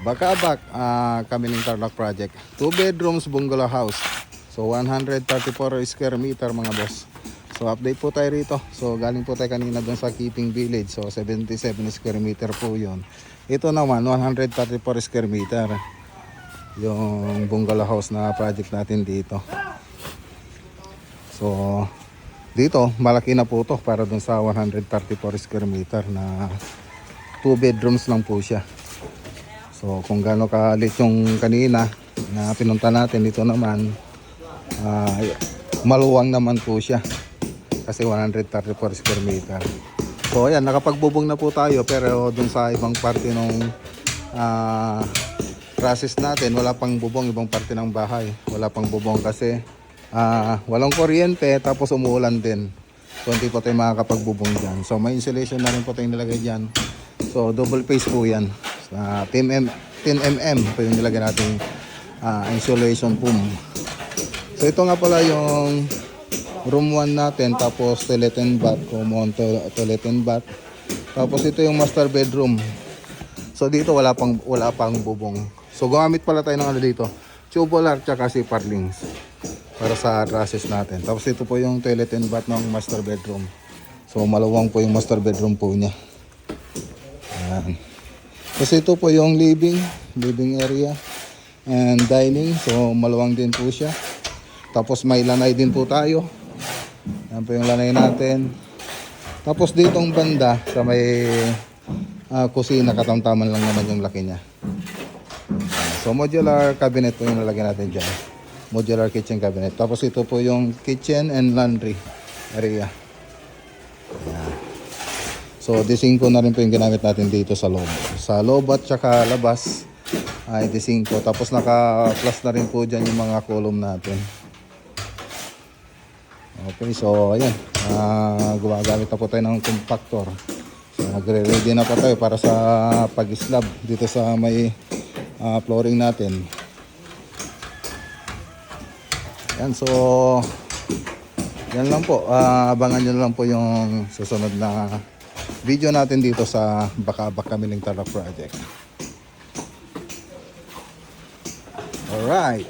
Bakabak, Kamiling Tarlac Project. 2 bedrooms bungalow house. So 134 square meter mga boss. So update po tayo rito. So galing po tayo kanina doon sa Keeping Village. So 77 square meter po yun. Ito naman 134 square meter. Yung bungalow house na project natin dito. So dito malaki na po to para doon sa 134 square meter na 2 bedrooms lang po siya. So kung gaano kalit yung kanina na pinunta natin, dito naman maluwang naman po siya kasi 134 square meter. So ayan, nakapagbubong na po tayo, pero dun sa ibang parte ng process natin wala pang bubong. Ibang parte ng bahay wala pang bubong kasi walang kuryente, tapos umuulan din. So hindi po tayo makakapagbubong dyan. So may insulation na rin po tayong nilagay dyan. So double face po yan. 10mm po yung nilagay natin insulation foam. So ito nga pala yung room 1 natin, tapos toilet and bath, common toilet and bath. Tapos ito yung master bedroom. So dito wala pang bubong. So gumamit pala tayo ng ano dito, tubular tsaka zipper links para sa trusses natin. Tapos ito po yung toilet and bath ng master bedroom. So maluwang po yung master bedroom po niya. Ayan. Kasi ito po yung living area and dining. So maluwang din po siya. Tapos may lanay din po tayo. Yan po yung lanay natin. Tapos ditong banda sa may kusina, katamtaman lang naman yung laki niya. So modular cabinet po yung nalagyan natin dyan. Modular kitchen cabinet. Tapos ito po yung kitchen and laundry area. Yan. So D5 na rin po yung ginamit natin dito sa loob. Sa loob at saka labas ay D5. Tapos naka-plus na rin po dyan yung mga column natin. Okay, so ayan, gumagamit na po tayo ng compactor. So nagre-ready na po tayo para sa pag-slab dito sa may flooring natin. Yan, so yan lang po, abangan nyo lang po yung susunod na video natin dito sa Bakabak Kamiling Tarlac Project. Alright.